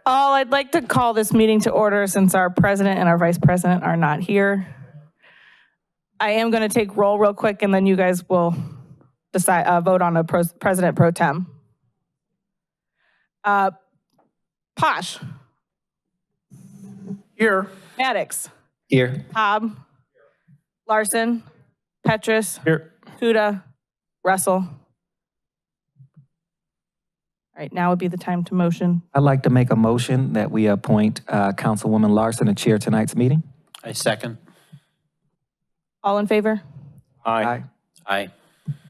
I'd like to call this meeting to order since our president and our vice president are not here. I am going to take roll real quick, and then you guys will decide, vote on a president pro tem. Posh. Here. Maddox. Here. Hobb. Larson. Petrus. Here. Kuda. Russell. All right, now would be the time to motion. I'd like to make a motion that we appoint Councilwoman Larson to chair tonight's meeting. I second. All in favor? Aye. Aye.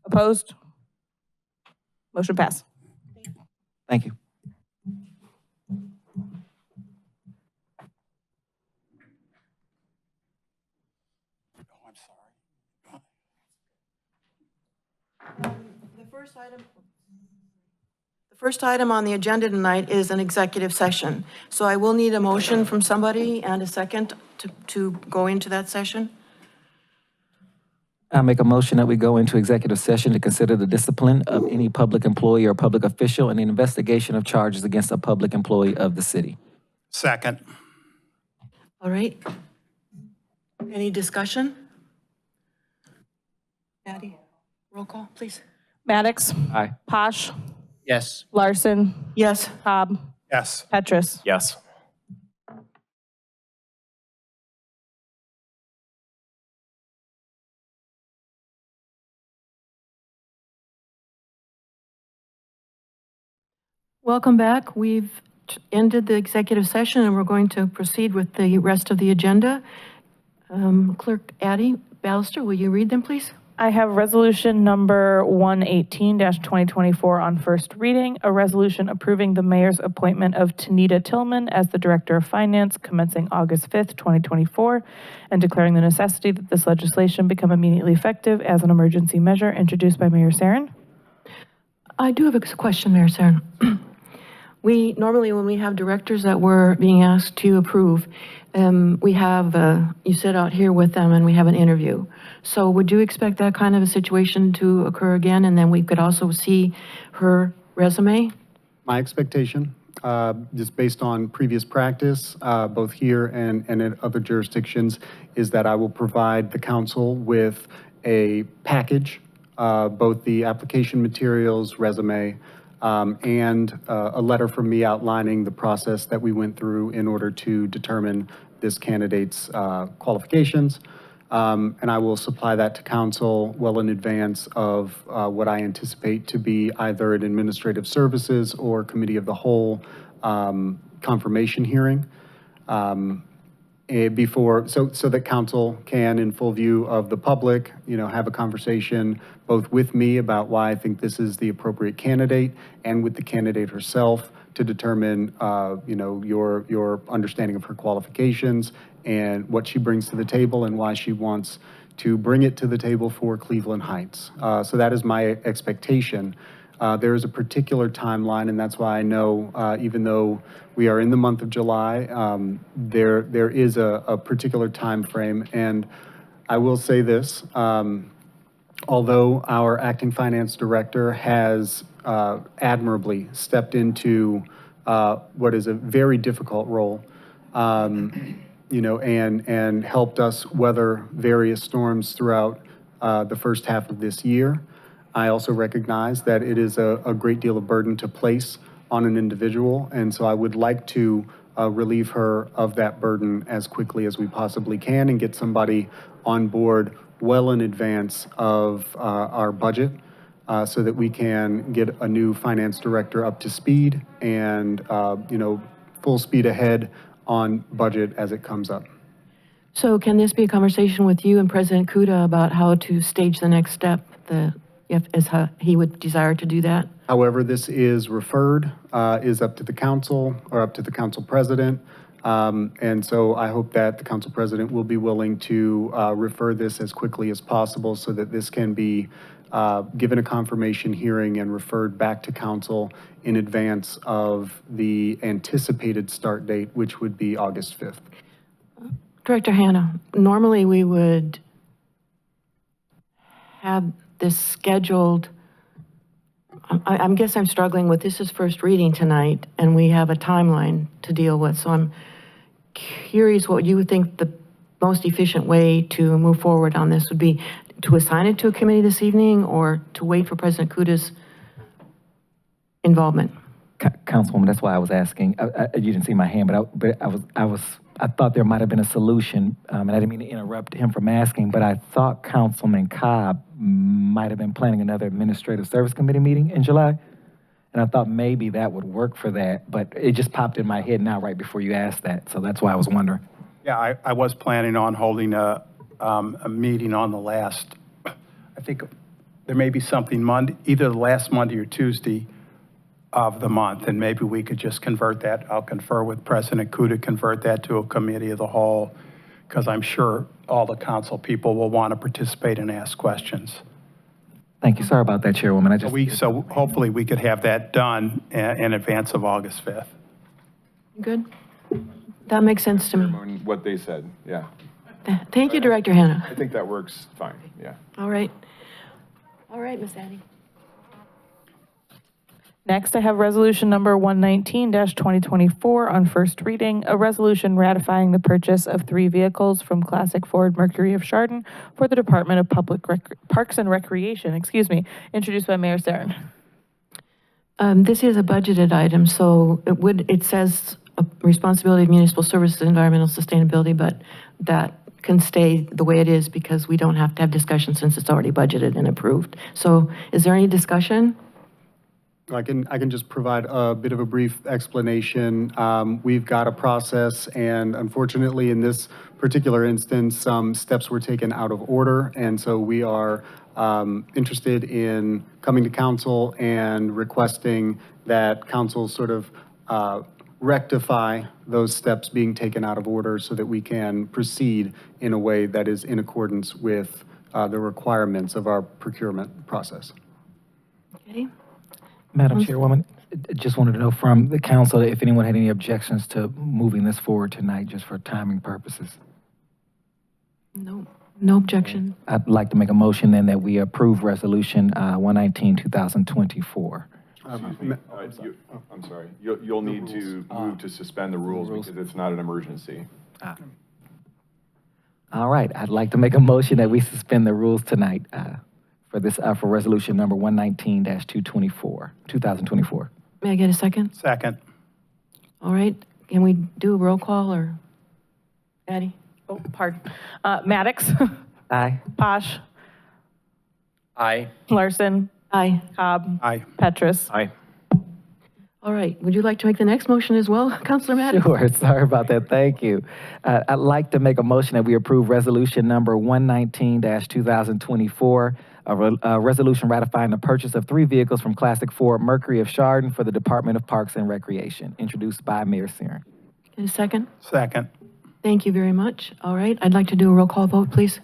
Opposed? Motion passed. Thank you. The first item on the agenda tonight is an executive session. So I will need a motion from somebody and a second to go into that session. I make a motion that we go into executive session to consider the discipline of any public employee or public official and the investigation of charges against a public employee of the city. Second. All right. Any discussion? Patty, roll call, please. Maddox. Aye. Posh. Yes. Larson. Yes. Hobb. Yes. Petrus. Yes. Welcome back. We've ended the executive session and we're going to proceed with the rest of the agenda. Clerk Addie Ballister, will you read them, please? I have resolution number 118-2024 on first reading, a resolution approving the mayor's appointment of Tanita Tillman as the Director of Finance commencing August 5th, 2024, and declaring the necessity that this legislation become immediately effective as an emergency measure introduced by Mayor Sarin. I do have a question, Mayor Sarin. We normally, when we have directors that we're being asked to approve, we have, you sit out here with them and we have an interview. So would you expect that kind of a situation to occur again? And then we could also see her resume? My expectation, just based on previous practice, both here and in other jurisdictions, is that I will provide the council with a package, both the application materials, resume, and a letter from me outlining the process that we went through in order to determine this candidate's qualifications. And I will supply that to council well in advance of what I anticipate to be either an administrative services or committee of the whole confirmation hearing. Before, so that council can, in full view of the public, have a conversation both with me about why I think this is the appropriate candidate and with the candidate herself to determine, your understanding of her qualifications and what she brings to the table and why she wants to bring it to the table for Cleveland Heights. So that is my expectation. There is a particular timeline, and that's why I know, even though we are in the month of July, there is a particular time frame. And I will say this, although our acting finance director has admirably stepped into what is a very difficult role, and helped us weather various storms throughout the first half of this year, I also recognize that it is a great deal of burden to place on an individual, and so I would like to relieve her of that burden as quickly as we possibly can and get somebody on board well in advance of our budget so that we can get a new finance director up to speed and, full speed ahead on budget as it comes up. So can this be a conversation with you and President Kuda about how to stage the next step, if how he would desire to do that? However this is referred is up to the council or up to the council president. And so I hope that the council president will be willing to refer this as quickly as possible so that this can be given a confirmation hearing and referred back to council in advance of the anticipated start date, which would be August 5th. Director Hanna, normally we would have this scheduled I guess I'm struggling with, this is first reading tonight, and we have a timeline to deal with, so I'm curious what you would think the most efficient way to move forward on this would be, to assign it to a committee this evening, or to wait for President Kuta's involvement? Councilwoman, that's why I was asking. You didn't see my hand, but I thought there might have been a solution, and I didn't mean to interrupt him from asking, but I thought Councilman Cobb might have been planning another Administrative Service Committee meeting in July, and I thought maybe that would work for that, but it just popped in my head now right before you asked that, so that's why I was wondering. Yeah, I was planning on holding a meeting on the last, I think there may be something Monday, either the last Monday or Tuesday of the month, and maybe we could just convert that. I'll confer with President Kuta, convert that to a committee of the whole, because I'm sure all the council people will want to participate and ask questions. Thank you. Sorry about that, Chairwoman. So hopefully we could have that done in advance of August 5th. Good? That makes sense to me. On what they said, yeah. Thank you, Director Hannah. I think that works fine, yeah. All right. All right, Ms. Addy. Next, I have resolution number 119-2024 on first reading, a resolution ratifying the purchase of 3 vehicles from Classic Ford Mercury of Chardon for the Department of Parks and Recreation, introduced by Mayor Sarin. This is a budgeted item, so it says a responsibility of municipal services, environmental sustainability, but that can stay the way it is because we don't have to have discussion since it's already budgeted and approved. So is there any discussion? I can just provide a bit of a brief explanation. We've got a process, and unfortunately, in this particular instance, some steps were taken out of order, and so we are interested in coming to council and requesting that council sort of rectify those steps being taken out of order so that we can proceed in a way that is in accordance with the requirements of our procurement process. Okay. Madam Chairwoman, just wanted to know from the council if anyone had any objections to moving this forward tonight, just for timing purposes. No, no objection. I'd like to make a motion then that we approve Resolution 119, 2024. I'm sorry, you'll need to move to suspend the rules because it's not an emergency. All right, I'd like to make a motion that we suspend the rules tonight for resolution number 119-2024. May I get a second? Second. All right. Can we do a roll call, or Addie? Oh, pardon. Maddox. Aye. Posh. Aye. Larson. Aye. Cobb. Aye. Petrus. Aye. All right. Would you like to make the next motion as well, Councilor Maddox? Sure, sorry about that, thank you. I'd like to make a motion that we approve resolution number 119-2024, a resolution ratifying the purchase of 3 vehicles from Classic Ford Mercury of Chardon for the Department of Parks and Recreation, introduced by Mayor Sarin. Get a second? Second. Thank you very much. All right. I'd like to do a roll call vote, please.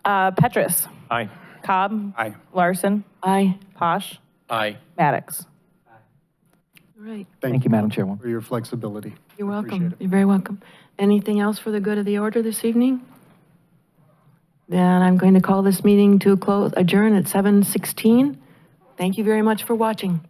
Petrus. Aye. Cobb. Aye. Larson. Aye. Posh. Aye. Maddox. All right. Thank you, Madam Chairwoman. For your flexibility. You're welcome. Appreciate it. You're very welcome. Anything else for the good of the order this evening? Then I'm going to call this meeting to adjourn at 7:16. Thank you very much for watching.